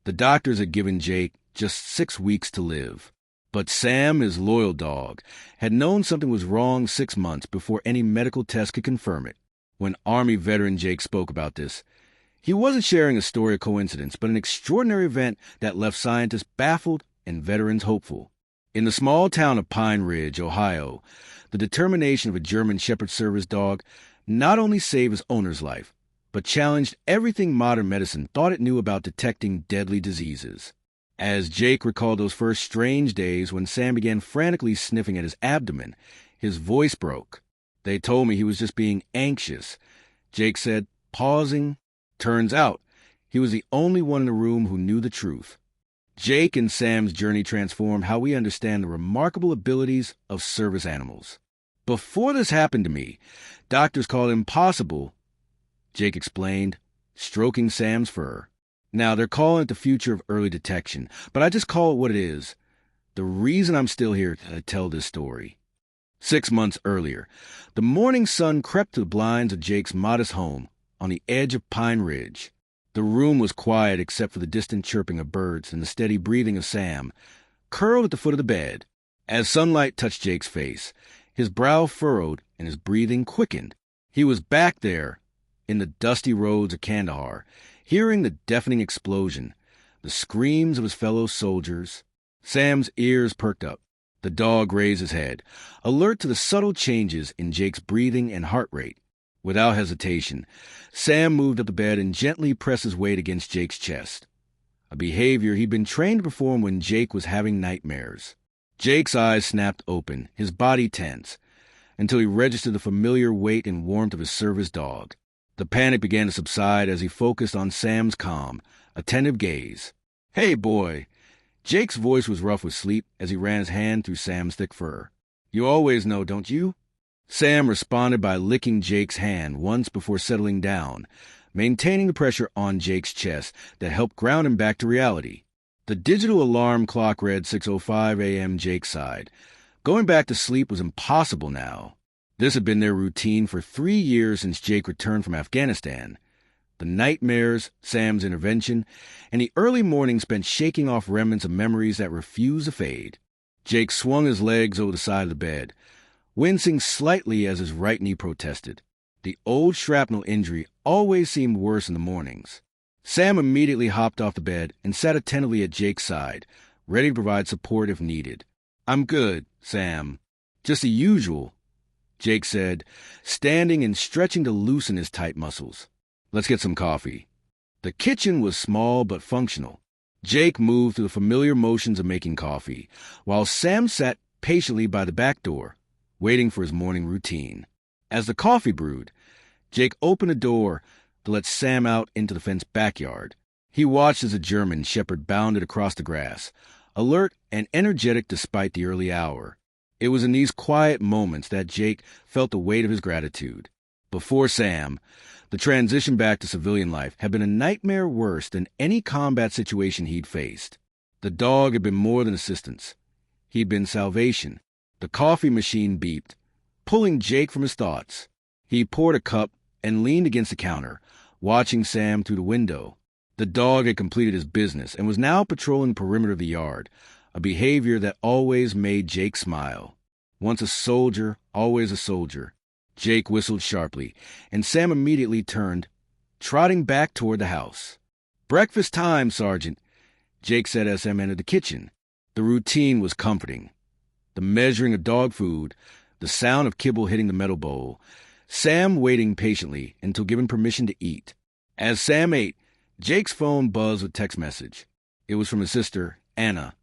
The doctors had given Jake just 6 weeks to live. But Sam, his loyal dog, had known something was wrong 6 months before any medical test could confirm it. When Army veteran Jake spoke about this, he wasn't sharing a story of coincidence, but an extraordinary event that left scientists baffled and veterans hopeful. In the small town of Pine Ridge, Ohio, the determination of a German Shepherd Service dog not only saved his owner's life, but challenged everything modern medicine thought it knew about detecting deadly diseases. As Jake recalled those first strange days when Sam began frantically sniffing at his abdomen, his voice broke. "They told me he was just being anxious," Jake said, pausing. Turns out, he was the only one in the room who knew the truth. Jake and Sam's journey transformed how we understand the remarkable abilities of service animals. "Before this happened to me, doctors called it impossible," Jake explained, stroking Sam's fur. "Now they're calling it the future of early detection, but I just call it what it is. The reason I'm still here to tell this story." 6 months earlier, the morning sun crept to the blinds of Jake's modest home on the edge of Pine Ridge. The room was quiet except for the distant chirping of birds and the steady breathing of Sam, curled at the foot of the bed. As sunlight touched Jake's face, his brow furrowed and his breathing quickened. He was back there, in the dusty roads of Kandahar, hearing the deafening explosion, the screams of his fellow soldiers. Sam's ears perked up. The dog raised his head, alert to the subtle changes in Jake's breathing and heart rate. Without hesitation, Sam moved up the bed and gently pressed his weight against Jake's chest, a behavior he'd been trained to perform when Jake was having nightmares. Jake's eyes snapped open, his body tense, until he registered the familiar weight and warmth of his service dog. The panic began to subside as he focused on Sam's calm, attentive gaze. "Hey, boy!" Jake's voice was rough with sleep as he ran his hand through Sam's thick fur. "You always know, don't you?" Sam responded by licking Jake's hand once before settling down, maintaining the pressure on Jake's chest that helped ground him back to reality. The digital alarm clock read 6:05 a.m. Jake's side. Going back to sleep was impossible now. This had been their routine for 3 years since Jake returned from Afghanistan. The nightmares, Sam's intervention, and the early morning spent shaking off remnants of memories that refused to fade. Jake swung his legs over the side of the bed, wincing slightly as his right knee protested. The old shrapnel injury always seemed worse in the mornings. Sam immediately hopped off the bed and sat attentively at Jake's side, ready to provide support if needed. "I'm good, Sam. Just the usual," Jake said, standing and stretching to loosen his tight muscles. "Let's get some coffee." The kitchen was small but functional. Jake moved through the familiar motions of making coffee, while Sam sat patiently by the back door, waiting for his morning routine. As the coffee brewed, Jake opened a door to let Sam out into the fenced backyard. He watched as a German shepherd bounded across the grass, alert and energetic despite the early hour. It was in these quiet moments that Jake felt the weight of his gratitude. Before Sam, the transition back to civilian life had been a nightmare worse than any combat situation he'd faced. The dog had been more than assistance. He'd been salvation. The coffee machine beeped, pulling Jake from his thoughts. He poured a cup and leaned against the counter, watching Sam through the window. The dog had completed his business and was now patrolling the perimeter of the yard, a behavior that always made Jake smile. Once a soldier, always a soldier. Jake whistled sharply, and Sam immediately turned, trotting back toward the house. "Breakfast time, Sergeant," Jake said as Sam entered the kitchen. The routine was comforting. The measuring of dog food, the sound of kibble hitting the metal bowl, Sam waiting patiently until given permission to eat. As Sam ate, Jake's phone buzzed with text message. It was from his sister, Anna.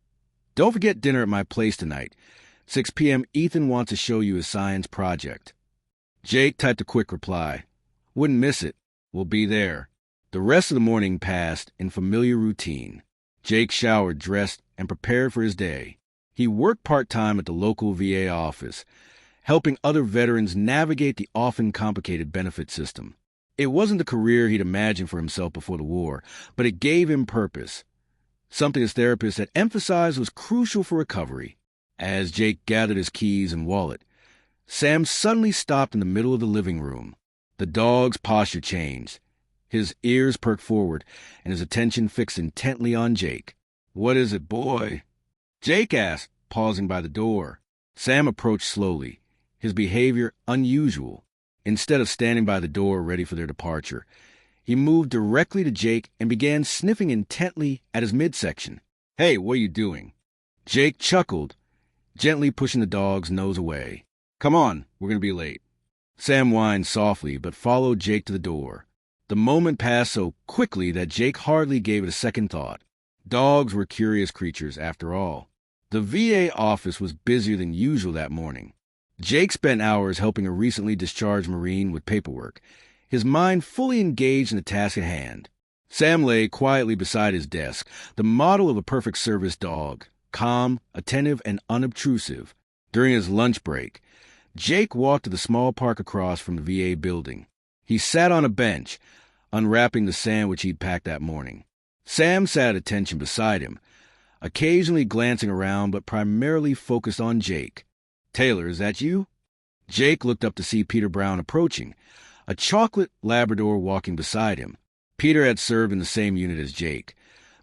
"Don't forget dinner at my place tonight. 6 p.m. Ethan wants to show you his science project." Jake typed a quick reply. "Wouldn't miss it. We'll be there." The rest of the morning passed in familiar routine. Jake showered, dressed, and prepared for his day. He worked part-time at the local VA office, helping other veterans navigate the often complicated benefit system. It wasn't the career he'd imagined for himself before the war, but it gave him purpose, something his therapist had emphasized was crucial for recovery. As Jake gathered his keys and wallet, Sam suddenly stopped in the middle of the living room. The dog's posture changed, His ears perked forward, and his attention fixed intently on Jake. "What is it, boy?" Jake asked, pausing by the door. Sam approached slowly, his behavior unusual. Instead of standing by the door ready for their departure, he moved directly to Jake and began sniffing intently at his midsection. "Hey, what are you doing?" Jake chuckled, gently pushing the dog's nose away. "Come on, we're going to be late." Sam whined softly, but followed Jake to the door. The moment passed so quickly that Jake hardly gave it a second thought. Dogs were curious creatures, after all. The VA office was busier than usual that morning. Jake spent hours helping a recently discharged Marine with paperwork, his mind fully engaged in the task at hand. Sam lay quietly beside his desk, the model of a perfect service dog, calm, attentive, and unobtrusive. During his lunch break, Jake walked to the small park across from the VA building. He sat on a bench, unwrapping the sandwich he'd packed that morning. Sam sat at attention beside him, occasionally glancing around but primarily focused on Jake. "Taylor, is that you?" Jake looked up to see Peter Brown approaching, a chocolate Labrador walking beside him. Peter had served in the same unit as Jake,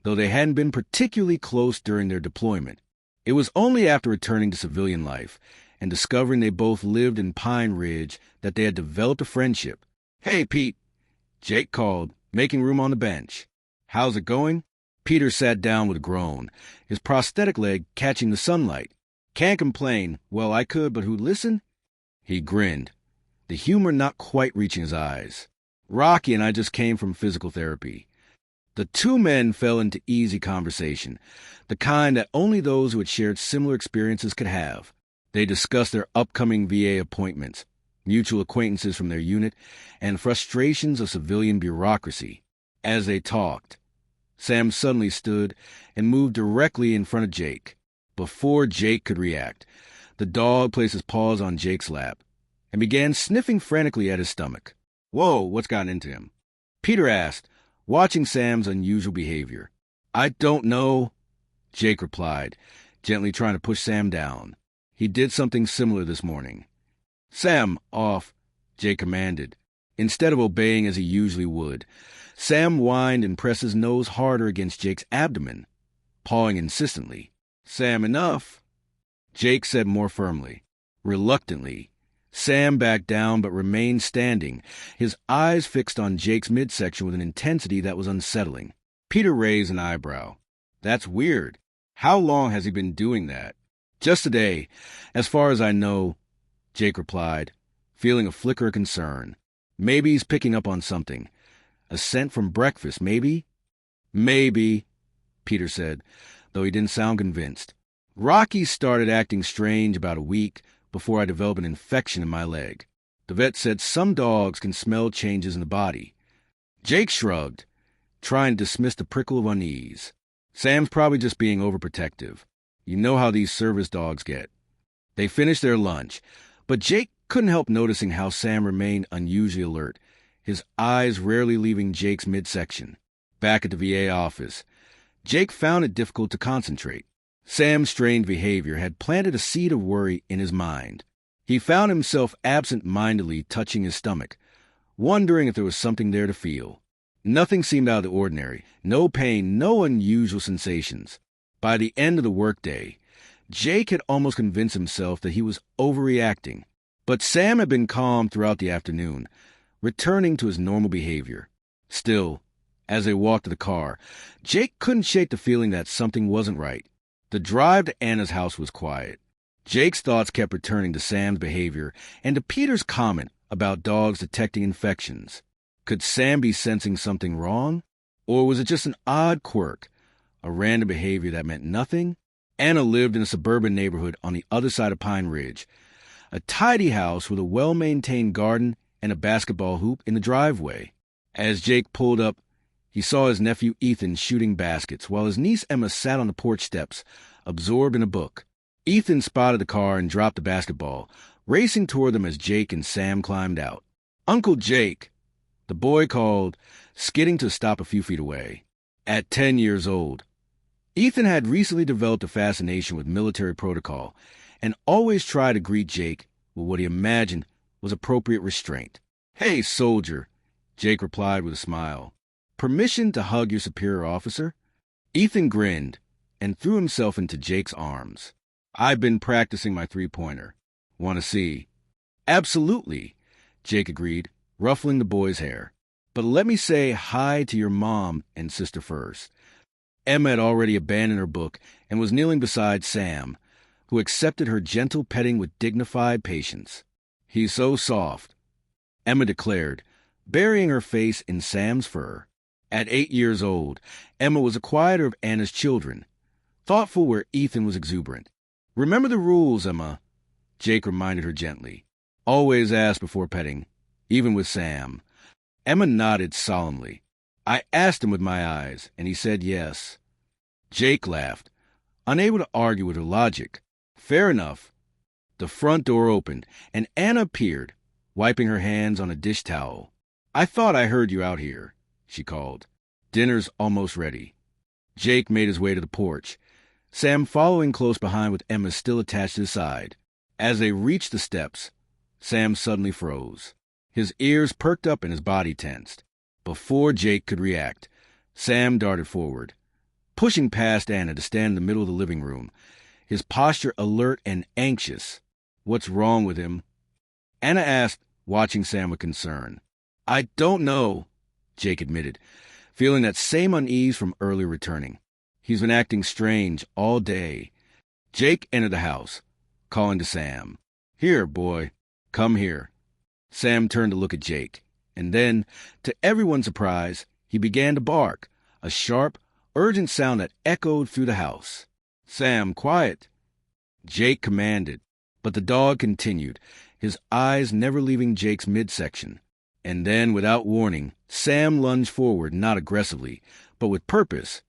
though they hadn't been particularly close during their deployment. It was only after returning to civilian life and discovering they both lived in Pine Ridge that they had developed a friendship. "Hey, Pete," Jake called, making room on the bench. "How's it going?" Peter sat down with a groan, his prosthetic leg catching the sunlight. "Can't complain. Well, I could, but who'd listen?" He grinned, the humor not quite reaching his eyes. "Rocky and I just came from physical therapy." The two men fell into easy conversation, the kind that only those who had shared similar experiences could have. They discussed their upcoming VA appointments, mutual acquaintances from their unit, and frustrations of civilian bureaucracy. As they talked, Sam suddenly stood and moved directly in front of Jake. Before Jake could react, the dog placed his paws on Jake's lap and began sniffing frantically at his stomach. "Whoa, what's gotten into him?" Peter asked, watching Sam's unusual behavior. "I don't know," Jake replied, gently trying to push Sam down. He did something similar this morning. "Sam, off," Jake commanded. Instead of obeying as he usually would, Sam whined and pressed his nose harder against Jake's abdomen, pawing insistently. "Sam, enough," Jake said more firmly. Reluctantly, Sam backed down but remained standing, his eyes fixed on Jake's midsection with an intensity that was unsettling. Peter raised an eyebrow. "That's weird. How long has he been doing that?" "Just today, as far as I know," Jake replied, feeling a flicker of concern. "Maybe he's picking up on something. A scent from breakfast, maybe?" "Maybe," Peter said, though he didn't sound convinced. "Rocky started acting strange about a week before I developed an infection in my leg. The vet said some dogs can smell changes in the body." Jake shrugged, trying to dismiss the prickle of unease. "Sam's probably just being overprotective. You know how these service dogs get." They finished their lunch, but Jake couldn't help noticing how Sam remained unusually alert, his eyes rarely leaving Jake's midsection. Back at the VA office, Jake found it difficult to concentrate. Sam's strained behavior had planted a seed of worry in his mind. He found himself absent-mindedly touching his stomach, wondering if there was something there to feel. Nothing seemed out of the ordinary, no pain, no unusual sensations. By the end of the workday, Jake had almost convinced himself that he was overreacting. But Sam had been calm throughout the afternoon, returning to his normal behavior. Still, as they walked to the car, Jake couldn't shake the feeling that something wasn't right. The drive to Anna's house was quiet. Jake's thoughts kept returning to Sam's behavior and to Peter's comment about dogs detecting infections. Could Sam be sensing something wrong? Or was it just an odd quirk, a random behavior that meant nothing? Anna lived in a suburban neighborhood on the other side of Pine Ridge, a tidy house with a well-maintained garden and a basketball hoop in the driveway. As Jake pulled up, he saw his nephew Ethan shooting baskets, while his niece Emma sat on the porch steps, absorbed in a book. Ethan spotted the car and dropped the basketball, racing toward them as Jake and Sam climbed out. "Uncle Jake," the boy called, skidding to a stop a few feet away. At 10 years old, Ethan had recently developed a fascination with military protocol and always tried to greet Jake with what he imagined was appropriate restraint. "Hey, soldier," Jake replied with a smile. Permission to hug your superior officer? Ethan grinned and threw himself into Jake's arms. I've been practicing my three-pointer. Want to see? Absolutely, Jake agreed, ruffling the boy's hair. But let me say hi to your mom and sister first. Emma had already abandoned her book and was kneeling beside Sam, who accepted her gentle petting with dignified patience. He's so soft, Emma declared, burying her face in Sam's fur. At 8 years old, Emma was a quieter of Anna's children, thoughtful where Ethan was exuberant. Remember the rules, Emma, Jake reminded her gently. Always ask before petting, even with Sam. Emma nodded solemnly. I asked him with my eyes, and he said yes. Jake laughed, unable to argue with her logic. Fair enough. The front door opened, and Anna appeared, wiping her hands on a dish towel. I thought I heard you out here, she called. Dinner's almost ready. Jake made his way to the porch, Sam following close behind with Emma still attached to his side. As they reached the steps, Sam suddenly froze. His ears perked up and his body tensed. Before Jake could react, Sam darted forward, pushing past Anna to stand in the middle of the living room, his posture alert and anxious. What's wrong with him? Anna asked, watching Sam with concern. I don't know, Jake admitted, feeling that same unease from earlier returning. He's been acting strange all day. Jake entered the house, calling to Sam. Here, boy, come here. Sam turned to look at Jake, and then, to everyone's surprise, he began to bark, a sharp, urgent sound that echoed through the house. Sam, quiet, Jake commanded, but the dog continued, his eyes never leaving Jake's midsection. And then, without warning, Sam lunged forward, not aggressively, but with purpose,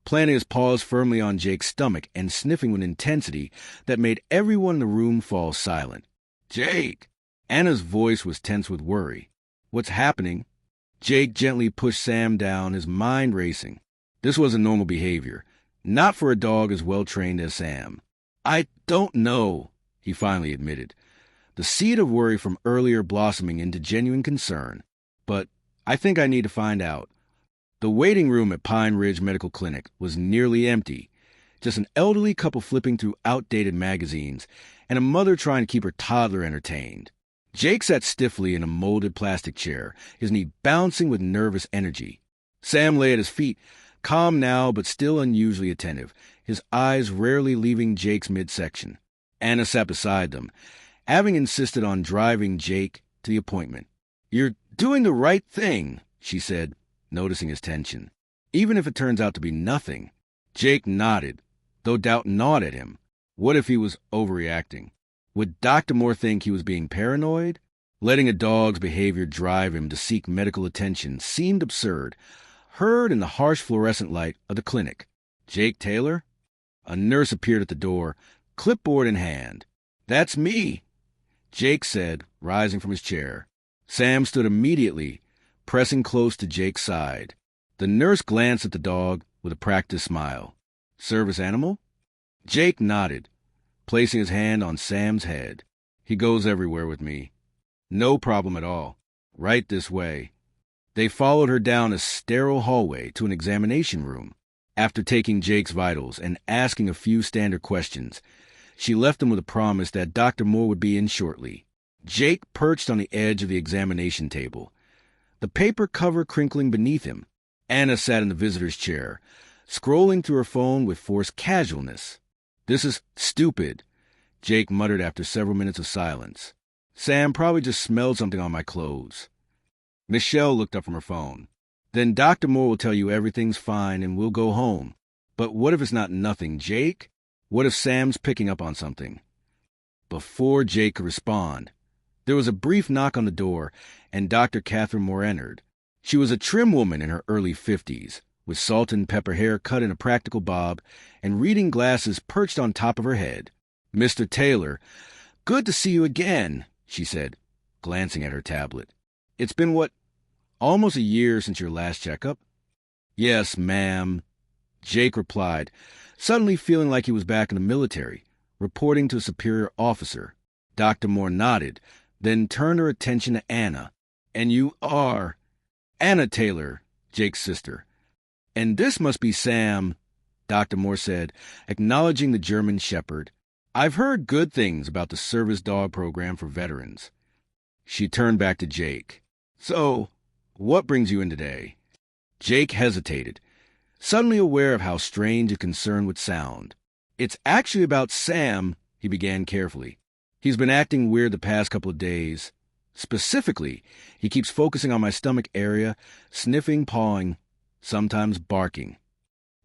planting his paws firmly on Jake's stomach and sniffing with intensity that made everyone in the room fall silent. Jake! Anna's voice was tense with worry. What's happening? Jake gently pushed Sam down, his mind racing. This wasn't normal behavior, not for a dog as well-trained as Sam. I don't know, he finally admitted, the seed of worry from earlier blossoming into genuine concern. But I think I need to find out. The waiting room at Pine Ridge Medical Clinic was nearly empty, just an elderly couple flipping through outdated magazines and a mother trying to keep her toddler entertained. Jake sat stiffly in a molded plastic chair, his knee bouncing with nervous energy. Sam lay at his feet, calm now but still unusually attentive, his eyes rarely leaving Jake's midsection. Anna sat beside them, having insisted on driving Jake to the appointment. You're doing the right thing, she said, noticing his tension. Even if it turns out to be nothing. Jake nodded, though doubt gnawed at him. What if he was overreacting? Would Dr. Moore think he was being paranoid? Letting a dog's behavior drive him to seek medical attention seemed absurd, heard in the harsh fluorescent light of the clinic. Jake Taylor? A nurse appeared at the door, clipboard in hand. That's me, Jake said, rising from his chair. Sam stood immediately, pressing close to Jake's side. The nurse glanced at the dog with a practiced smile. Service animal? Jake nodded, placing his hand on Sam's head. He goes everywhere with me. No problem at all. Right this way. They followed her down a sterile hallway to an examination room. After taking Jake's vitals and asking a few standard questions, she left him with a promise that Dr. Moore would be in shortly. Jake perched on the edge of the examination table, the paper cover crinkling beneath him. Anna sat in the visitor's chair, scrolling through her phone with forced casualness. This is stupid, Jake muttered after several minutes of silence. Sam probably just smelled something on my clothes. Michelle looked up from her phone. Then Dr. Moore will tell you everything's fine and we'll go home. But what if it's not nothing, Jake? What if Sam's picking up on something? Before Jake could respond, there was a brief knock on the door, and Dr. Catherine Moore entered. She was a trim woman in her early 50s, with salt and pepper hair cut in a practical bob and reading glasses perched on top of her head. Mr. Taylor, good to see you again, she said, glancing at her tablet. It's been, almost a year since your last checkup? Yes, ma'am, Jake replied, suddenly feeling like he was back in the military, reporting to a superior officer. Dr. Moore nodded, then turned her attention to Anna. And you are, Anna Taylor, Jake's sister. And this must be Sam, Dr. Moore said, acknowledging the German shepherd. I've heard good things about the service dog program for veterans. She turned back to Jake. So, what brings you in today? Jake hesitated, suddenly aware of how strange a concern would sound. It's actually about Sam, he began carefully. He's been acting weird the past couple of days. Specifically, he keeps focusing on my stomach area, sniffing, pawing, sometimes barking.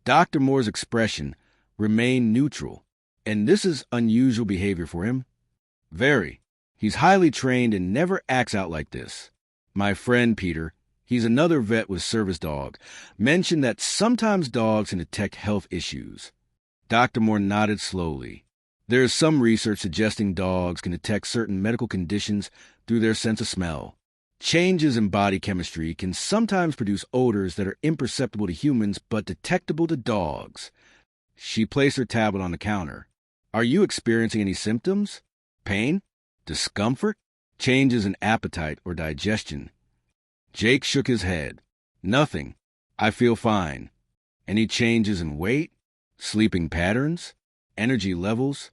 Dr. Moore's expression remained neutral. And this is unusual behavior for him? Very. He's highly trained and never acts out like this. My friend Peter, he's another vet with service dog, mentioned that sometimes dogs can detect health issues. Dr. Moore nodded slowly. There is some research suggesting dogs can detect certain medical conditions through their sense of smell. Changes in body chemistry can sometimes produce odors that are imperceptible to humans but detectable to dogs. She placed her tablet on the counter. Are you experiencing any symptoms? Pain? Discomfort? Changes in appetite or digestion? Jake shook his head. Nothing. I feel fine. Any changes in weight? Sleeping patterns? Energy levels?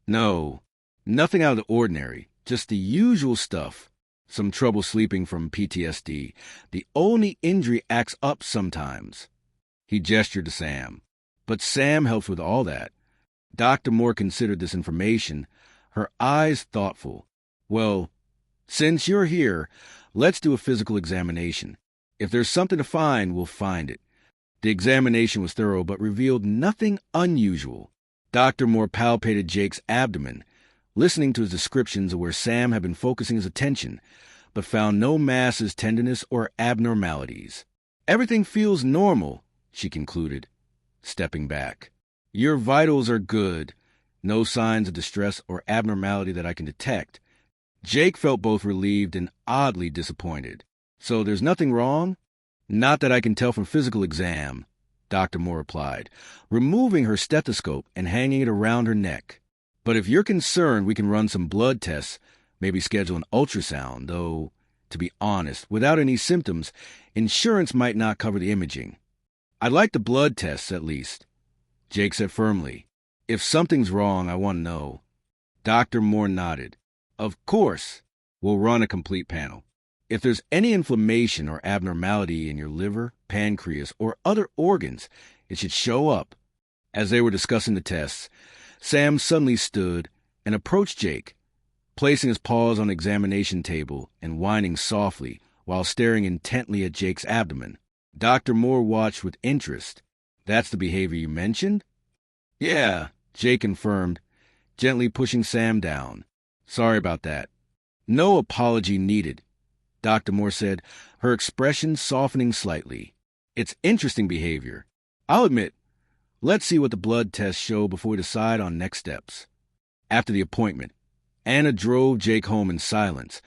No. Nothing out of the ordinary. Just the usual stuff. Some trouble sleeping from PTSD. The only injury acts up sometimes. He gestured to Sam. But Sam helps with all that. Dr. Moore considered this information, her eyes thoughtful. Well, since you're here, let's do a physical examination. If there's something to find, we'll find it. The examination was thorough but revealed nothing unusual. Dr. Moore palpated Jake's abdomen, listening to his descriptions of where Sam had been focusing his attention, but found no masses, tenderness, or abnormalities. Everything feels normal, she concluded, stepping back. Your vitals are good. No signs of distress or abnormality that I can detect. Jake felt both relieved and oddly disappointed. So there's nothing wrong? Not that I can tell from physical exam, Dr. Moore replied, removing her stethoscope and hanging it around her neck. But if you're concerned, we can run some blood tests, maybe schedule an ultrasound, though, to be honest, without any symptoms, insurance might not cover the imaging. I'd like the blood tests, at least. Jake said firmly. If something's wrong, I want to know. Dr. Moore nodded. Of course, we'll run a complete panel. If there's any inflammation or abnormality in your liver, pancreas, or other organs, it should show up. As they were discussing the tests, Sam suddenly stood and approached Jake, placing his paws on the examination table and whining softly while staring intently at Jake's abdomen. Dr. Moore watched with interest. That's the behavior you mentioned? Yeah, Jake confirmed, gently pushing Sam down. Sorry about that. No apology needed, Dr. Moore said, her expression softening slightly. It's interesting behavior. I'll admit, let's see what the blood tests show before we decide on next steps. After the appointment, Anna drove Jake home in silence,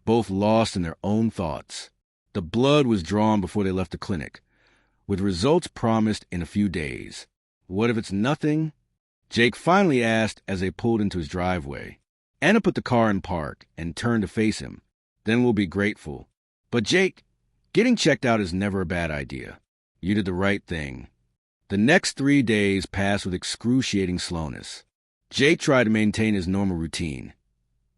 both lost in their own thoughts. The blood was drawn before they left the clinic, with results promised in a few days. What if it's nothing? Jake finally asked as they pulled into his driveway. Anna put the car in park and turned to face him. Then we'll be grateful. But Jake, getting checked out is never a bad idea. You did the right thing. The next 3 days passed with excruciating slowness. Jake tried to maintain his normal routine.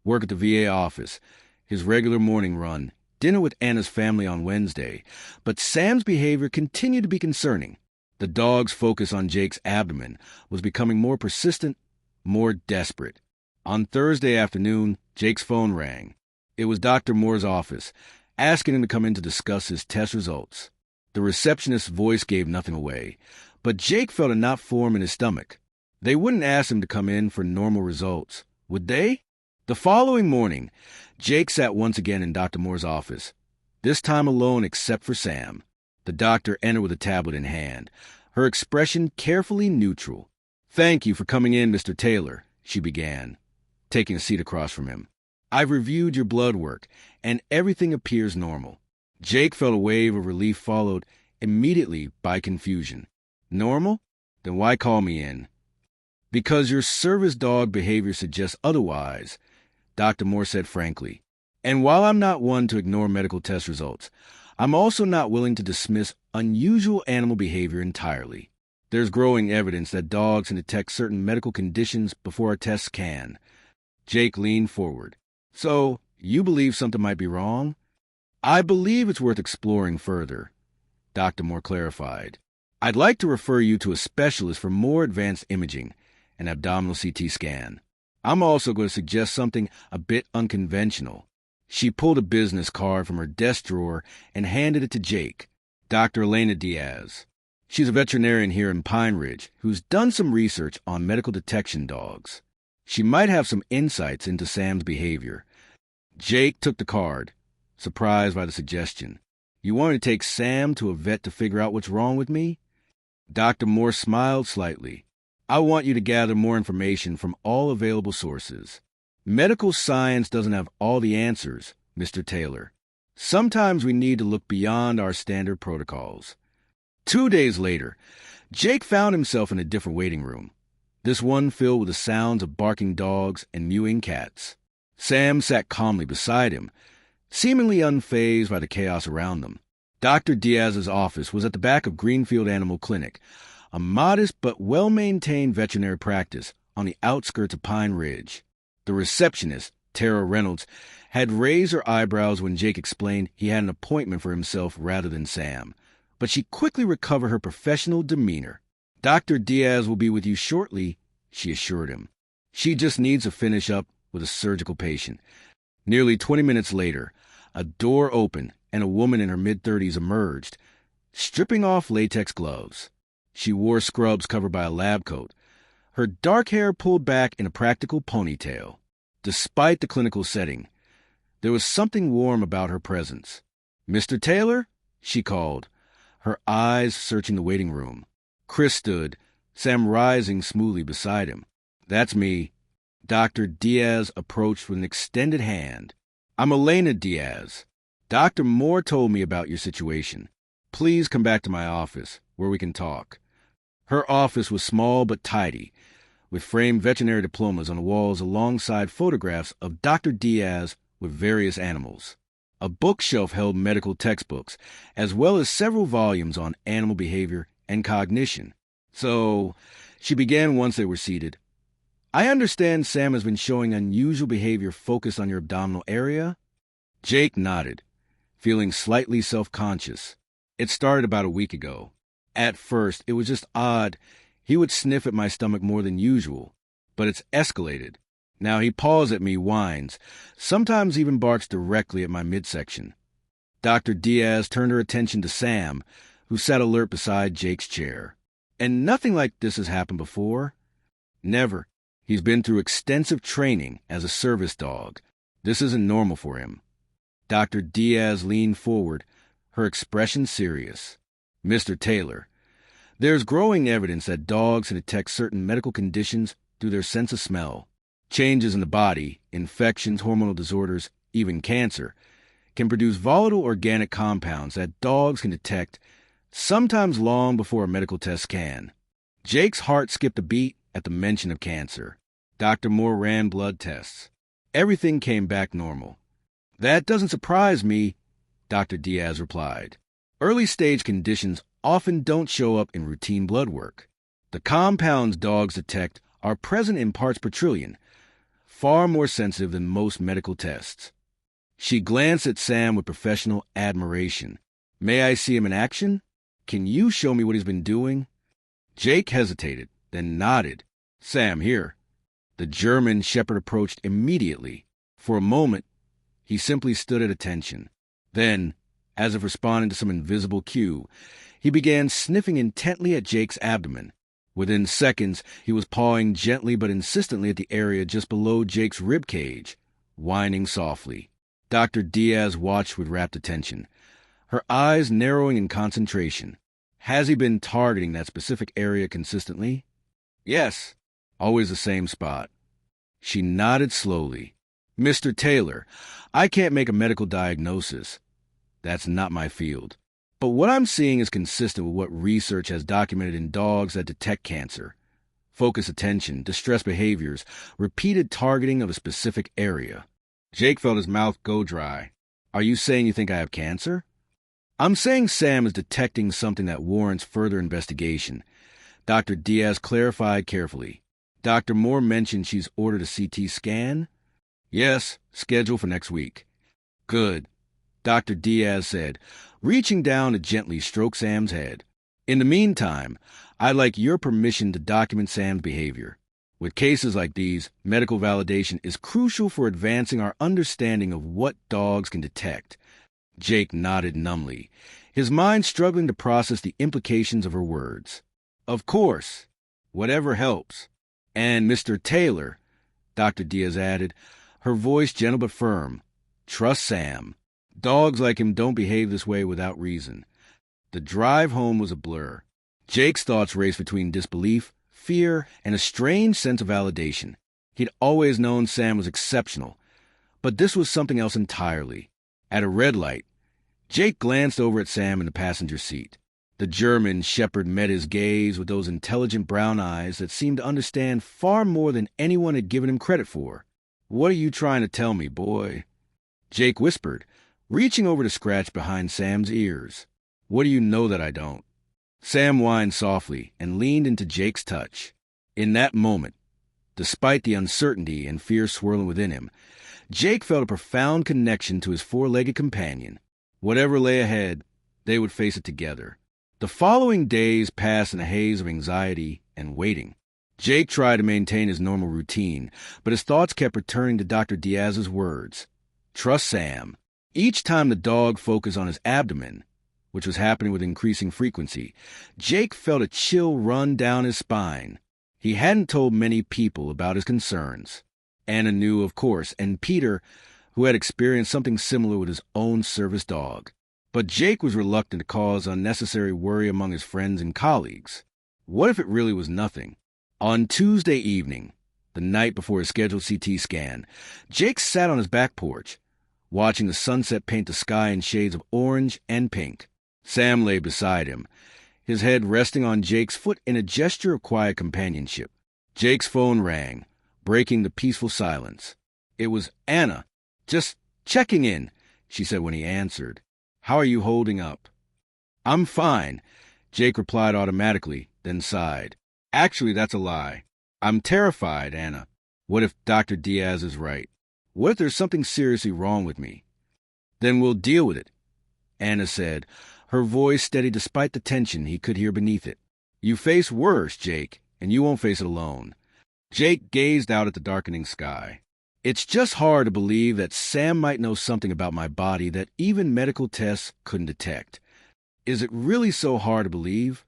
Work at the VA office, his regular morning run, dinner with Anna's family on Wednesday. But Sam's behavior continued to be concerning. The dog's focus on Jake's abdomen was becoming more persistent, more desperate. On Thursday afternoon, Jake's phone rang. It was Dr. Moore's office, asking him to come in to discuss his test results. The receptionist's voice gave nothing away, but Jake felt a knot form in his stomach. They wouldn't ask him to come in for normal results, would they? The following morning, Jake sat once again in Dr. Moore's office, this time alone except for Sam. The doctor entered with a tablet in hand, her expression carefully neutral. Thank you for coming in, Mr. Taylor, she began, taking a seat across from him. I've reviewed your blood work, and everything appears normal. Jake felt a wave of relief followed immediately by confusion. Normal? Then why call me in? Because your service dog behavior suggests otherwise, Dr. Moore said frankly. And while I'm not one to ignore medical test results, I'm also not willing to dismiss unusual animal behavior entirely. There's growing evidence that dogs can detect certain medical conditions before our tests can. Jake leaned forward. So, you believe something might be wrong? I believe it's worth exploring further, Dr. Moore clarified. I'd like to refer you to a specialist for more advanced imaging, an abdominal CT scan. I'm also going to suggest something a bit unconventional. She pulled a business card from her desk drawer and handed it to Jake, Dr. Elena Diaz. She's a veterinarian here in Pine Ridge who's done some research on medical detection dogs. She might have some insights into Sam's behavior. Jake took the card, surprised by the suggestion. You want me to take Sam to a vet to figure out what's wrong with me? Dr. Moore smiled slightly. I want you to gather more information from all available sources. Medical science doesn't have all the answers, Mr. Taylor. Sometimes we need to look beyond our standard protocols. 2 days later, Jake found himself in a different waiting room, this one filled with the sounds of barking dogs and mewing cats. Sam sat calmly beside him, seemingly unfazed by the chaos around them. Dr. Diaz's office was at the back of Greenfield Animal Clinic, a modest but well-maintained veterinary practice on the outskirts of Pine Ridge. The receptionist, Tara Reynolds, had raised her eyebrows when Jake explained he had an appointment for himself rather than Sam, but she quickly recovered her professional demeanor. Dr. Diaz will be with you shortly, she assured him. She just needs to finish up with a surgical patient. Nearly 20 minutes later, a door opened and a woman in her mid-30s emerged, stripping off latex gloves. She wore scrubs covered by a lab coat, her dark hair pulled back in a practical ponytail. Despite the clinical setting, there was something warm about her presence. "Mr. Taylor?" she called, her eyes searching the waiting room. Chris stood, Sam rising smoothly beside him. "That's me." Dr. Diaz approached with an extended hand. "I'm Elena Diaz. Dr. Moore told me about your situation. Please come back to my office, where we can talk." Her office was small but tidy, with framed veterinary diplomas on the walls alongside photographs of Dr. Diaz with various animals. A bookshelf held medical textbooks, as well as several volumes on animal behavior and cognition. "So," she began once they were seated, "I understand Sam has been showing unusual behavior focused on your abdominal area?" Jake nodded, feeling slightly self-conscious. "It started about a week ago. At first, it was just odd. He would sniff at my stomach more than usual, but it's escalated. Now he paws at me, whines, sometimes even barks directly at my midsection." Dr. Diaz turned her attention to Sam, who sat alert beside Jake's chair. "And nothing like this has happened before?" "Never. He's been through extensive training as a service dog. This isn't normal for him." Dr. Diaz leaned forward, her expression serious. "Mr. Taylor, there's growing evidence that dogs can detect certain medical conditions through their sense of smell. Changes in the body, infections, hormonal disorders, even cancer, can produce volatile organic compounds that dogs can detect, sometimes long before a medical test can." Jake's heart skipped a beat at the mention of cancer. Dr. Moore ran blood tests. Everything came back normal. "That doesn't surprise me," Dr. Diaz replied. "Early-stage conditions often don't show up in routine blood work. The compounds dogs detect are present in parts per trillion, far more sensitive than most medical tests." She glanced at Sam with professional admiration. "May I see him in action? Can you show me what he's been doing?" Jake hesitated, then nodded. "Sam, here." The German shepherd approached immediately. For a moment, he simply stood at attention. Then, as if responding to some invisible cue, he began sniffing intently at Jake's abdomen. Within seconds, he was pawing gently but insistently at the area just below Jake's rib cage, whining softly. Dr. Diaz watched with rapt attention, her eyes narrowing in concentration. "Has he been targeting that specific area consistently?" "Yes, always the same spot." She nodded slowly. "Mr. Taylor, I can't make a medical diagnosis. That's not my field. But what I'm seeing is consistent with what research has documented in dogs that detect cancer. Focused attention, distress behaviors, repeated targeting of a specific area." Jake felt his mouth go dry. "Are you saying you think I have cancer?" I'm saying Sam is detecting something that warrants further investigation. Dr. Diaz clarified carefully. Dr. Moore mentioned she's ordered a CT scan? Yes, scheduled for next week. Good, Dr. Diaz said, reaching down to gently stroke Sam's head. In the meantime, I'd like your permission to document Sam's behavior. With cases like these, medical validation is crucial for advancing our understanding of what dogs can detect. Jake nodded numbly, his mind struggling to process the implications of her words. Of course. Whatever helps. And Mr. Taylor, Dr. Diaz added, her voice gentle but firm, trust Sam. Dogs like him don't behave this way without reason. The drive home was a blur. Jake's thoughts raced between disbelief, fear, and a strange sense of validation. He'd always known Sam was exceptional, but this was something else entirely. At a red light, Jake glanced over at Sam in the passenger seat. The German shepherd met his gaze with those intelligent brown eyes that seemed to understand far more than anyone had given him credit for. What are you trying to tell me, boy? Jake whispered, reaching over to scratch behind Sam's ears. What do you know that I don't? Sam whined softly and leaned into Jake's touch. In that moment, despite the uncertainty and fear swirling within him, Jake felt a profound connection to his four-legged companion. Whatever lay ahead, they would face it together. The following days passed in a haze of anxiety and waiting. Jake tried to maintain his normal routine, but his thoughts kept returning to Dr. Diaz's words. Trust Sam. Each time the dog focused on his abdomen, which was happening with increasing frequency, Jake felt a chill run down his spine. He hadn't told many people about his concerns. Anna knew, of course, and Peter, who had experienced something similar with his own service dog. But Jake was reluctant to cause unnecessary worry among his friends and colleagues. What if it really was nothing? On Tuesday evening, the night before his scheduled CT scan, Jake sat on his back porch, watching the sunset paint the sky in shades of orange and pink. Sam lay beside him, his head resting on Jake's foot in a gesture of quiet companionship. Jake's phone rang, breaking the peaceful silence. It was Anna. Just checking in, she said when he answered. How are you holding up? I'm fine, Jake replied automatically, then sighed. Actually, that's a lie. I'm terrified, Anna. What if Dr. Diaz is right? What if there's something seriously wrong with me? Then we'll deal with it, Anna said, her voice steady despite the tension he could hear beneath it. You face worse, Jake, and you won't face it alone. Jake gazed out at the darkening sky. It's just hard to believe that Sam might know something about my body that even medical tests couldn't detect. Is it really so hard to believe?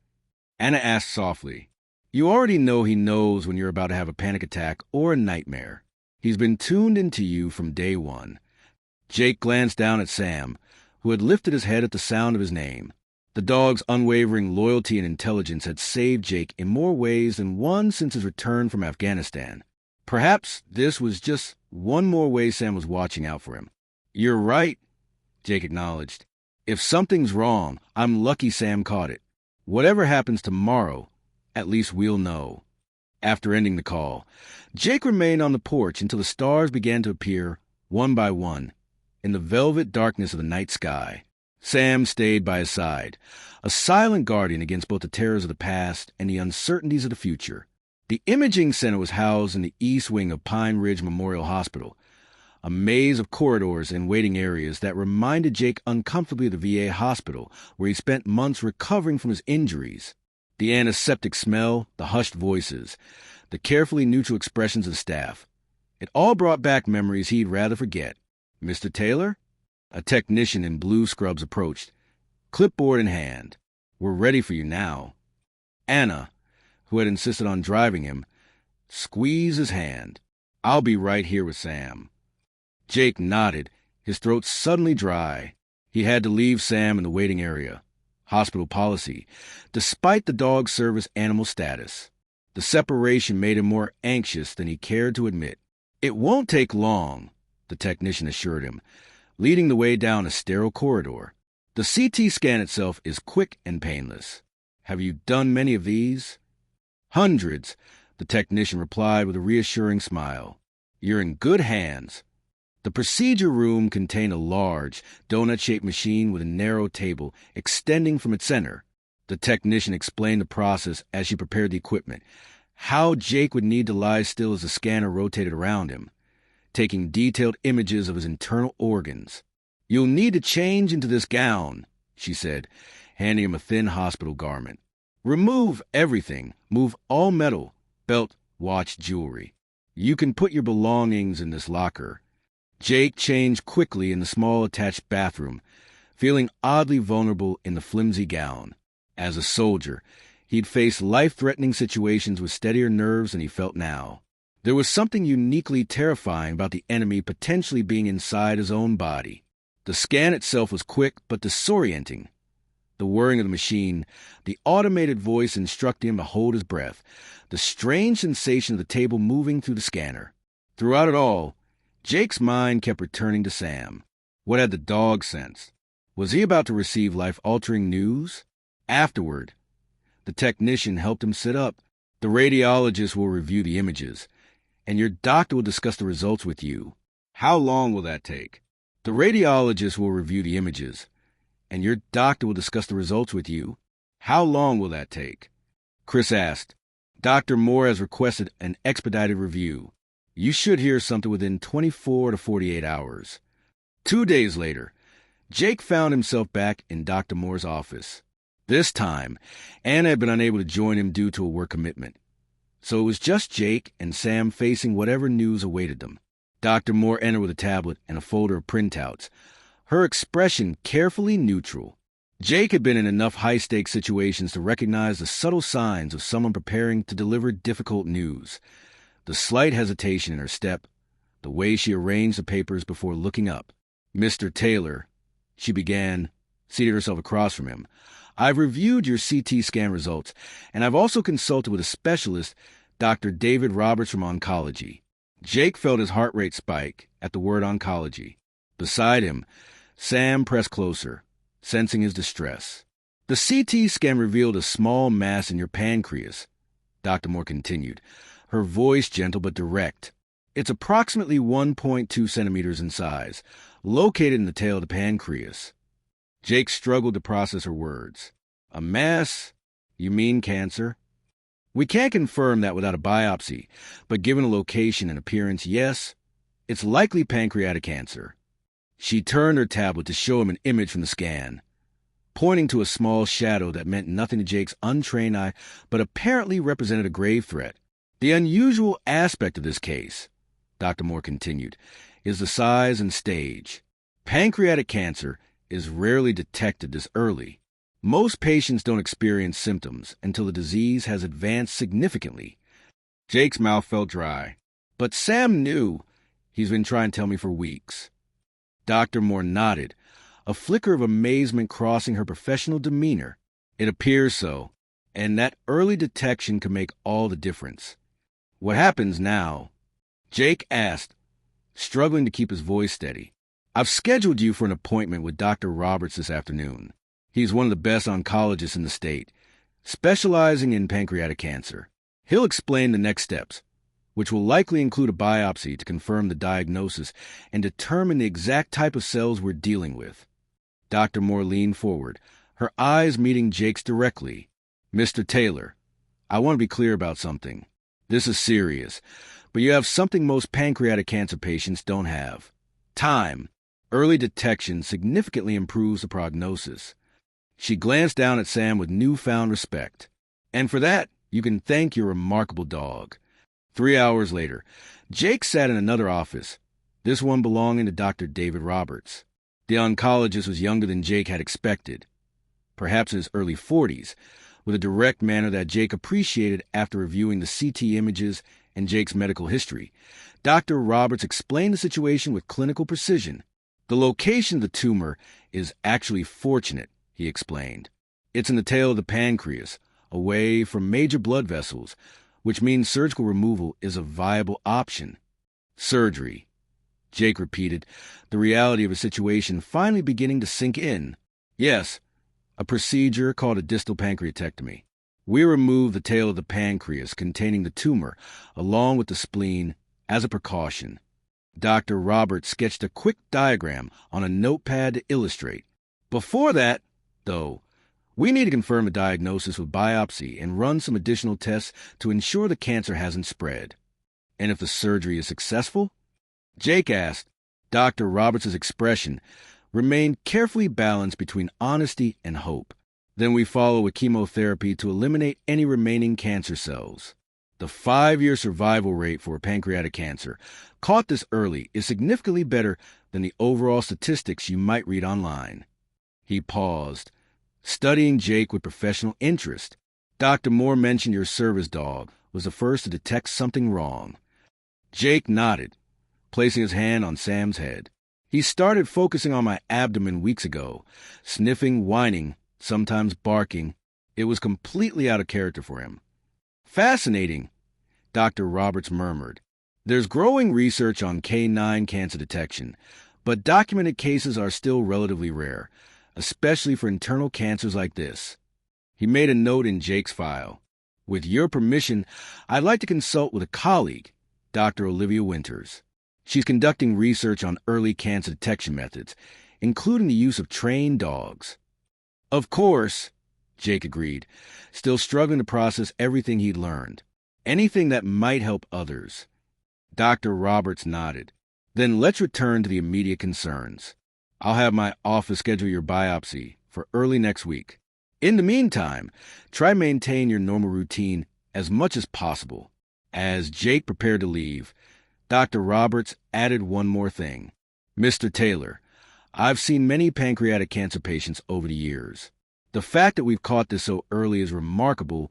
Anna asked softly. You already know he knows when you're about to have a panic attack or a nightmare. He's been tuned into you from day one. Jake glanced down at Sam, who had lifted his head at the sound of his name. The dog's unwavering loyalty and intelligence had saved Jake in more ways than one since his return from Afghanistan. Perhaps this was just one more way Sam was watching out for him. You're right, Jake acknowledged. If something's wrong, I'm lucky Sam caught it. Whatever happens tomorrow, at least we'll know. After ending the call, Jake remained on the porch until the stars began to appear, one by one, in the velvet darkness of the night sky. Sam stayed by his side, a silent guardian against both the terrors of the past and the uncertainties of the future. The imaging center was housed in the east wing of Pine Ridge Memorial Hospital, a maze of corridors and waiting areas that reminded Jake uncomfortably of the VA hospital, where he spent months recovering from his injuries. The antiseptic smell, the hushed voices, the carefully neutral expressions of the staff. It all brought back memories he'd rather forget. Mr. Taylor? A technician in blue scrubs approached, clipboard in hand. We're ready for you now. Anna, who had insisted on driving him, squeezed his hand. I'll be right here with Sam. Jake nodded, his throat suddenly dry. He had to leave Sam in the waiting area. Hospital policy, despite the dog service animal status. The separation made him more anxious than he cared to admit. It won't take long, the technician assured him, leading the way down a sterile corridor. The CT scan itself is quick and painless. Have you done many of these? Hundreds, the technician replied with a reassuring smile. You're in good hands. The procedure room contained a large, donut-shaped machine with a narrow table extending from its center. The technician explained the process as she prepared the equipment, how Jake would need to lie still as the scanner rotated around him, taking detailed images of his internal organs. "You'll need to change into this gown," she said, handing him a thin hospital garment. "Remove everything. Move all metal, belt, watch, jewelry. You can put your belongings in this locker." Jake changed quickly in the small attached bathroom, feeling oddly vulnerable in the flimsy gown. As a soldier, he'd faced life-threatening situations with steadier nerves than he felt now. There was something uniquely terrifying about the enemy potentially being inside his own body. The scan itself was quick but disorienting. The whirring of the machine, the automated voice instructing him to hold his breath, the strange sensation of the table moving through the scanner. Throughout it all, Jake's mind kept returning to Sam. What had the dog sensed? Was he about to receive life-altering news? Afterward, the technician helped him sit up. "The radiologist will review the images, and your doctor will discuss the results with you." "How long will that take?" "The radiologist will review the images, and your doctor will discuss the results with you." "How long will that take?" Chris asked. "Dr. Moore has requested an expedited review. You should hear something within 24 to 48 hours. 2 days later, Jake found himself back in Dr. Moore's office. This time, Anna had been unable to join him due to a work commitment. So it was just Jake and Sam facing whatever news awaited them. Dr. Moore entered with a tablet and a folder of printouts, her expression carefully neutral. Jake had been in enough high-stakes situations to recognize the subtle signs of someone preparing to deliver difficult news. The slight hesitation in her step, the way she arranged the papers before looking up. "Mr. Taylor," she began, seated herself across from him, "I've reviewed your CT scan results, and I've also consulted with a specialist, Dr. David Roberts from oncology." Jake felt his heart rate spike at the word oncology. Beside him, Sam pressed closer, sensing his distress. "The CT scan revealed a small mass in your pancreas," Dr. Moore continued, her voice gentle but direct. "It's approximately 1.2 centimeters in size, located in the tail of the pancreas." Jake struggled to process her words. "A mass? You mean cancer?" "We can't confirm that without a biopsy, but given a location and appearance, yes, it's likely pancreatic cancer." She turned her tablet to show him an image from the scan, pointing to a small shadow that meant nothing to Jake's untrained eye, but apparently represented a grave threat. "The unusual aspect of this case," Dr. Moore continued, "is the size and stage. Pancreatic cancer is rarely detected this early. Most patients don't experience symptoms until the disease has advanced significantly." Jake's mouth felt dry. "But Sam knew. He's been trying to tell me for weeks." Dr. Moore nodded, a flicker of amazement crossing her professional demeanor. "It appears so, and that early detection can make all the difference." "What happens now?" Jake asked, struggling to keep his voice steady. "I've scheduled you for an appointment with Dr. Roberts this afternoon. He's one of the best oncologists in the state, specializing in pancreatic cancer. He'll explain the next steps, which will likely include a biopsy to confirm the diagnosis and determine the exact type of cells we're dealing with." Dr. Moore leaned forward, her eyes meeting Jake's directly. "Mr. Taylor, I want to be clear about something. This is serious, but you have something most pancreatic cancer patients don't have. Time. Early detection significantly improves the prognosis." She glanced down at Sam with newfound respect. "And for that, you can thank your remarkable dog." 3 hours later, Jake sat in another office, this one belonging to Dr. David Roberts. The oncologist was younger than Jake had expected, perhaps in his early 40s, with a direct manner that Jake appreciated after reviewing the CT images and Jake's medical history. Dr. Roberts explained the situation with clinical precision. "The location of the tumor is actually fortunate," he explained. "It's in the tail of the pancreas, away from major blood vessels, which means surgical removal is a viable option." "Surgery," Jake repeated, the reality of his situation finally beginning to sink in. "Yes, a procedure called a distal pancreatectomy. We remove the tail of the pancreas containing the tumor, along with the spleen, as a precaution." Dr. Roberts sketched a quick diagram on a notepad to illustrate. Before that, though, we need to confirm the diagnosis with biopsy and run some additional tests to ensure the cancer hasn't spread. And if the surgery is successful? Jake asked. Dr. Roberts' expression remained carefully balanced between honesty and hope. Then we follow with chemotherapy to eliminate any remaining cancer cells. The 5-year survival rate for pancreatic cancer, caught this early, is significantly better than the overall statistics you might read online. He paused, studying Jake with professional interest. Dr. Moore mentioned your service dog was the first to detect something wrong. Jake nodded, placing his hand on Sam's head. He started focusing on my abdomen weeks ago, sniffing, whining, sometimes barking. It was completely out of character for him. Fascinating, Dr. Roberts murmured. There's growing research on canine cancer detection, but documented cases are still relatively rare, especially for internal cancers like this. He made a note in Jake's file. With your permission, I'd like to consult with a colleague, Dr. Olivia Winters. She's conducting research on early cancer detection methods, including the use of trained dogs. Of course, Jake agreed, still struggling to process everything he'd learned. Anything that might help others. Dr. Roberts nodded. Then let's return to the immediate concerns. I'll have my office schedule your biopsy for early next week. In the meantime, try to maintain your normal routine as much as possible. As Jake prepared to leave, Dr. Roberts added one more thing. Mr. Taylor, I've seen many pancreatic cancer patients over the years. The fact that we've caught this so early is remarkable,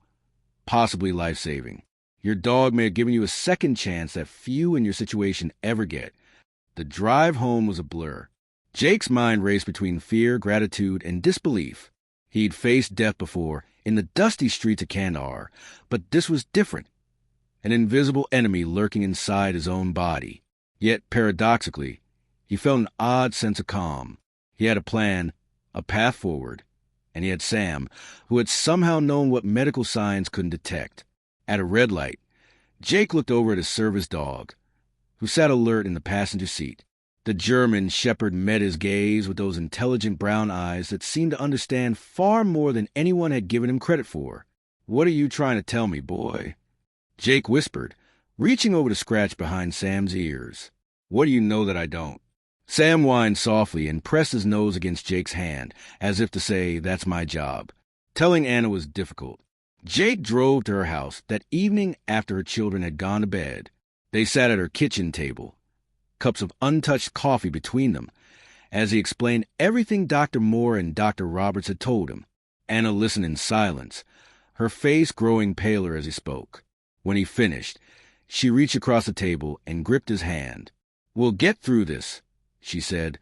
possibly life-saving. Your dog may have given you a second chance that few in your situation ever get. The drive home was a blur. Jake's mind raced between fear, gratitude, and disbelief. He'd faced death before, in the dusty streets of Kandahar, but this was different. An invisible enemy lurking inside his own body. Yet, paradoxically, he felt an odd sense of calm. He had a plan, a path forward, and he had Sam, who had somehow known what medical science couldn't detect. At a red light, Jake looked over at his service dog, who sat alert in the passenger seat. The German shepherd met his gaze with those intelligent brown eyes that seemed to understand far more than anyone had given him credit for. "What are you trying to tell me, boy?" Jake whispered, reaching over to scratch behind Sam's ears. "What do you know that I don't?" Sam whined softly and pressed his nose against Jake's hand, as if to say, "That's my job." Telling Anna was difficult. Jake drove to her house that evening after her children had gone to bed. They sat at her kitchen table, cups of untouched coffee between them, as he explained everything Dr. Moore and Dr. Roberts had told him. Anna listened in silence, her face growing paler as he spoke. When he finished, she reached across the table and gripped his hand. "We'll get through this," she said,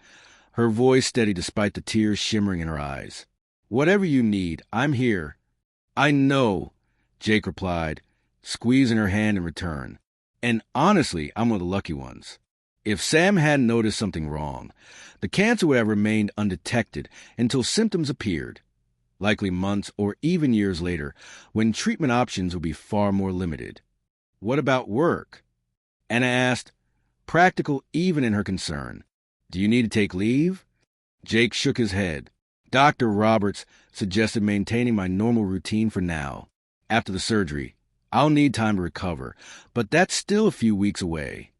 her voice steady despite the tears shimmering in her eyes. "Whatever you need, I'm here." "I know," Jake replied, squeezing her hand in return. "And honestly, I'm one of the lucky ones." If Sam hadn't noticed something wrong, the cancer would have remained undetected until symptoms appeared, likely months or even years later, when treatment options would be far more limited. "What about work?" Anna asked, practical even in her concern. "Do you need to take leave?" Jake shook his head. Dr. Roberts suggested maintaining my normal routine for now. After the surgery, I'll need time to recover, but that's still a few weeks away.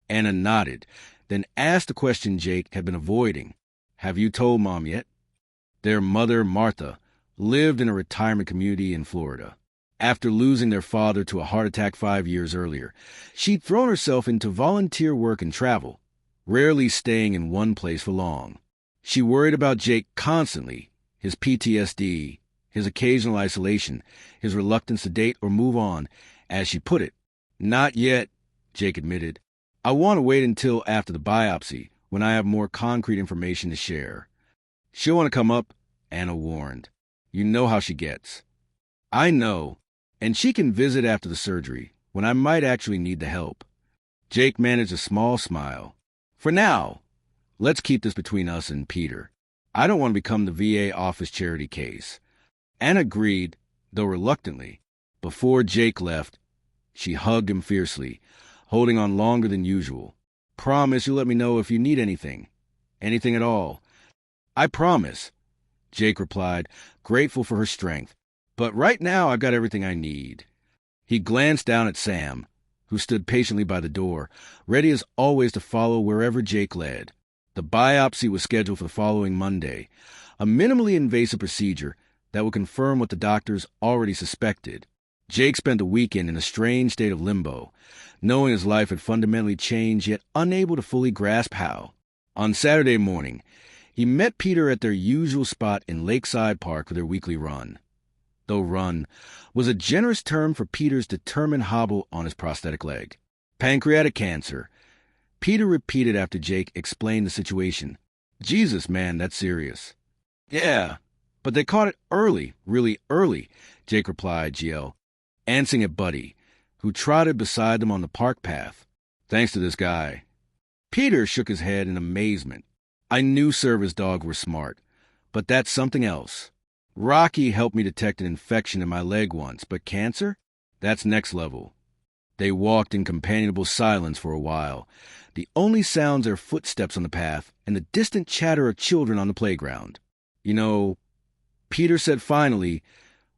Anna nodded, then asked the question Jake had been avoiding. "Have you told Mom yet?" Their mother, Martha, lived in a retirement community in Florida. After losing their father to a heart attack 5 years earlier, she'd thrown herself into volunteer work and travel, rarely staying in one place for long. She worried about Jake constantly, his PTSD, his occasional isolation, his reluctance to date or move on, as she put it. "Not yet," Jake admitted. "I want to wait until after the biopsy, when I have more concrete information to share." "She'll want to come up," Anna warned. "You know how she gets." "I know, and she can visit after the surgery, when I might actually need the help." Jake managed a small smile. "For now, let's keep this between us and Peter. I don't want to become the VA office charity case." Anna agreed, though reluctantly. Before Jake left, she hugged him fiercely, holding on longer than usual. promise you'll let me know if you need anything. Anything at all. I promise, Jake replied, grateful for her strength. But right now I've got everything I need. He glanced down at Sam, who stood patiently by the door, ready as always to follow wherever Jake led. The biopsy was scheduled for the following Monday, a minimally invasive procedure that would confirm what the doctors already suspected. Jake spent the weekend in a strange state of limbo, knowing his life had fundamentally changed yet unable to fully grasp how. On Saturday morning, he met Peter at their usual spot in Lakeside Park for their weekly run. Though run was a generous term for Peter's determined hobble on his prosthetic leg. Pancreatic cancer, Peter repeated after Jake explained the situation. Jesus, man, that's serious. Yeah, but they caught it early, really early, Jake replied, GL, answering at Buddy, who trotted beside them on the park path. Thanks to this guy. Peter shook his head in amazement. I knew service dogs were smart, but that's something else. Rocky helped me detect an infection in my leg once, but cancer? That's next level. They walked in companionable silence for a while, the only sounds their footsteps on the path and the distant chatter of children on the playground. You know, Peter said finally,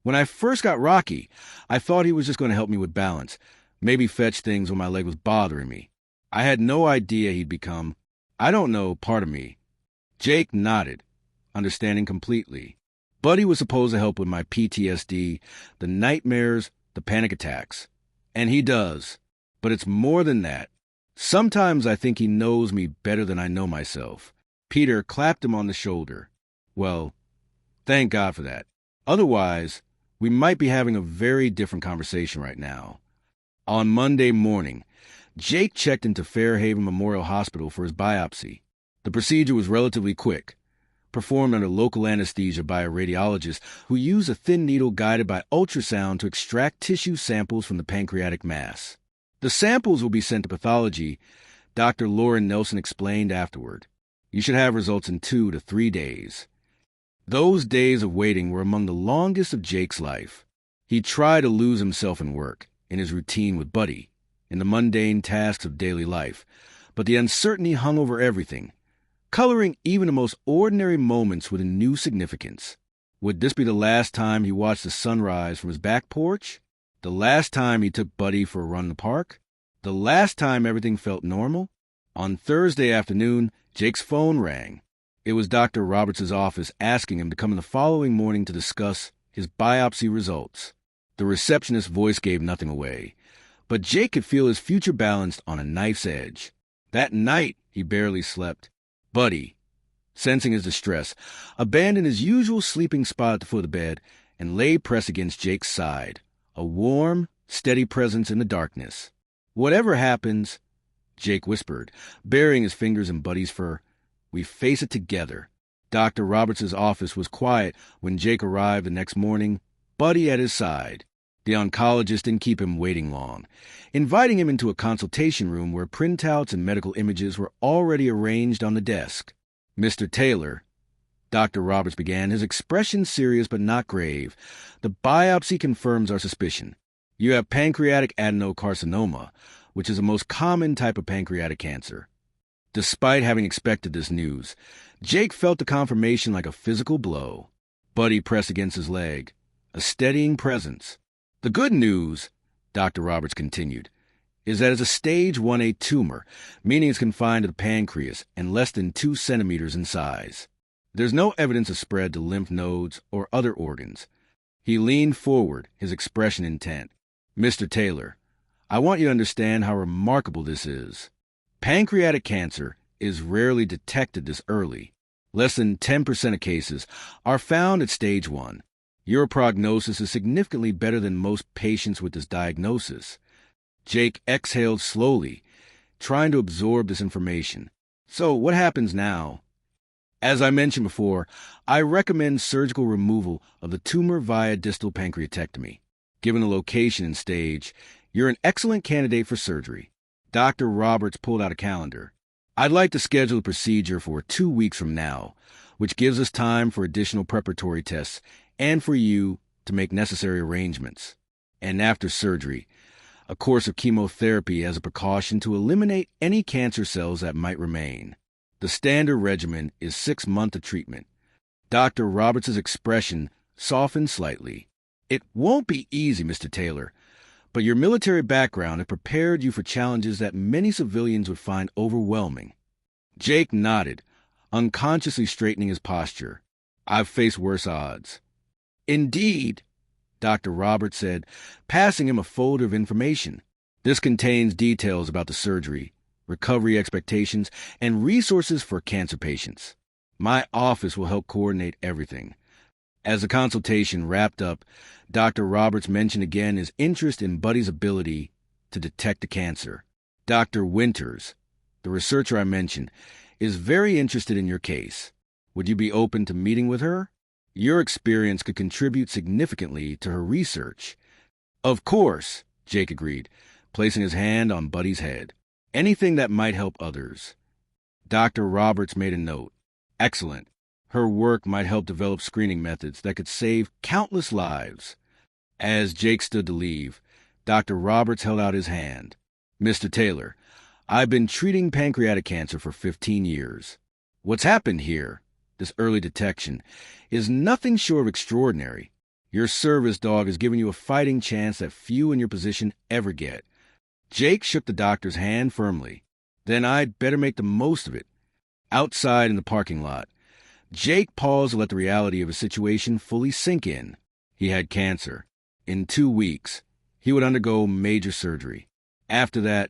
when I first got Rocky, I thought he was just going to help me with balance, maybe fetch things when my leg was bothering me. I had no idea he'd become, I don't know, part of me. Jake nodded, understanding completely. Buddy was supposed to help with my PTSD, the nightmares, the panic attacks. And he does. But it's more than that. Sometimes I think he knows me better than I know myself. Peter clapped him on the shoulder. Well, thank God for that. Otherwise, we might be having a very different conversation right now. On Monday morning, Jake checked into Fairhaven Memorial Hospital for his biopsy. The procedure was relatively quick, performed under local anesthesia by a radiologist who used a thin needle guided by ultrasound to extract tissue samples from the pancreatic mass. The samples will be sent to pathology, Dr. Lauren Nelson explained afterward. You should have results in 2 to 3 days. Those days of waiting were among the longest of Jake's life. He tried to lose himself in work, in his routine with Buddy, in the mundane tasks of daily life, but the uncertainty hung over everything, coloring even the most ordinary moments with a new significance. Would this be the last time he watched the sunrise from his back porch? The last time he took Buddy for a run in the park? The last time everything felt normal? On Thursday afternoon, Jake's phone rang. It was Dr. Roberts' office asking him to come in the following morning to discuss his biopsy results. The receptionist's voice gave nothing away, but Jake could feel his future balanced on a knife's edge. That night, he barely slept. Buddy, sensing his distress, abandoned his usual sleeping spot at the foot of the bed and lay pressed against Jake's side, a warm, steady presence in the darkness. Whatever happens, Jake whispered, burying his fingers in Buddy's fur, we face it together. Dr. Roberts' office was quiet when Jake arrived the next morning, Buddy at his side. The oncologist didn't keep him waiting long, inviting him into a consultation room where printouts and medical images were already arranged on the desk. Mr. Taylor, Dr. Roberts began, his expression serious but not grave. The biopsy confirms our suspicion. You have pancreatic adenocarcinoma, which is the most common type of pancreatic cancer. Despite having expected this news, Jake felt the confirmation like a physical blow. Buddy pressed against his leg, a steadying presence. The good news, Dr. Roberts continued, is that it's a stage 1A tumor, meaning it's confined to the pancreas and less than 2 centimeters in size. There's no evidence of spread to lymph nodes or other organs. He leaned forward, his expression intent. Mr. Taylor, I want you to understand how remarkable this is. Pancreatic cancer is rarely detected this early. Less than 10% of cases are found at stage 1. Your prognosis is significantly better than most patients with this diagnosis. Jake exhaled slowly, trying to absorb this information. So what happens now? As I mentioned before, I recommend surgical removal of the tumor via distal pancreatectomy. Given the location and stage, you're an excellent candidate for surgery. Dr. Roberts pulled out a calendar. I'd like to schedule the procedure for 2 weeks from now, which gives us time for additional preparatory tests and for you to make necessary arrangements. And after surgery, a course of chemotherapy as a precaution to eliminate any cancer cells that might remain. The standard regimen is 6 months of treatment. Dr. Roberts' expression softened slightly. It won't be easy, Mr. Taylor, but your military background had prepared you for challenges that many civilians would find overwhelming. Jake nodded, unconsciously straightening his posture. I've faced worse odds. Indeed, Dr. Roberts said, passing him a folder of information. This contains details about the surgery, recovery expectations, and resources for cancer patients. My office will help coordinate everything. As the consultation wrapped up, Dr. Roberts mentioned again his interest in Buddy's ability to detect the cancer. Dr. Winters, the researcher I mentioned, is very interested in your case. Would you be open to meeting with her? Your experience could contribute significantly to her research. Of course, Jake agreed, placing his hand on Buddy's head. Anything that might help others. Dr. Roberts made a note. Excellent. Her work might help develop screening methods that could save countless lives. As Jake stood to leave, Dr. Roberts held out his hand. Mr. Taylor, I've been treating pancreatic cancer for 15 years. What's happened here, this early detection, is nothing short of extraordinary. Your service dog has given you a fighting chance that few in your position ever get. Jake shook the doctor's hand firmly. Then I'd better make the most of it. Outside in the parking lot, Jake paused to let the reality of his situation fully sink in. He had cancer. In 2 weeks, he would undergo major surgery. After that,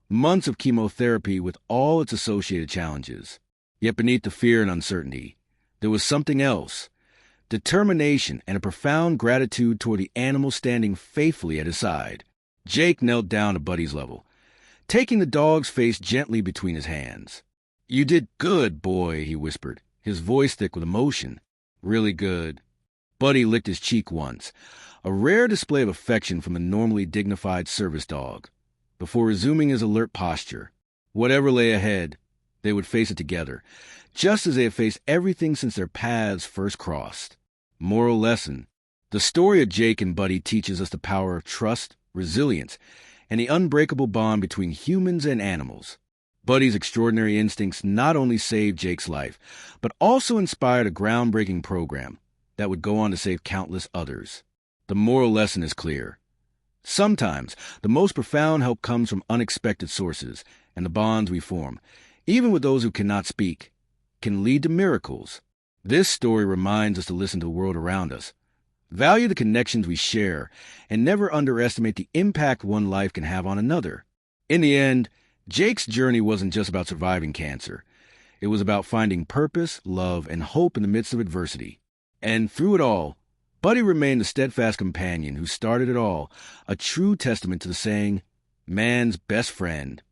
months of chemotherapy with all its associated challenges. Yet beneath the fear and uncertainty, there was something else. Determination and a profound gratitude toward the animal standing faithfully at his side. Jake knelt down to Buddy's level, taking the dog's face gently between his hands. You did good, boy, he whispered, his voice thick with emotion. Really good. Buddy licked his cheek once, a rare display of affection from a normally dignified service dog, before resuming his alert posture. Whatever lay ahead, they would face it together, just as they had faced everything since their paths first crossed. Moral lesson. The story of Jake and Buddy teaches us the power of trust, resilience, and the unbreakable bond between humans and animals. Buddy's extraordinary instincts not only saved Jake's life, but also inspired a groundbreaking program that would go on to save countless others. The moral lesson is clear. Sometimes, the most profound help comes from unexpected sources, and the bonds we form, even with those who cannot speak, can lead to miracles. This story reminds us to listen to the world around us, value the connections we share, and never underestimate the impact one life can have on another. In the end, Jake's journey wasn't just about surviving cancer. It was about finding purpose, love, and hope in the midst of adversity. And through it all, Buddy remained the steadfast companion who started it all, a true testament to the saying, man's best friend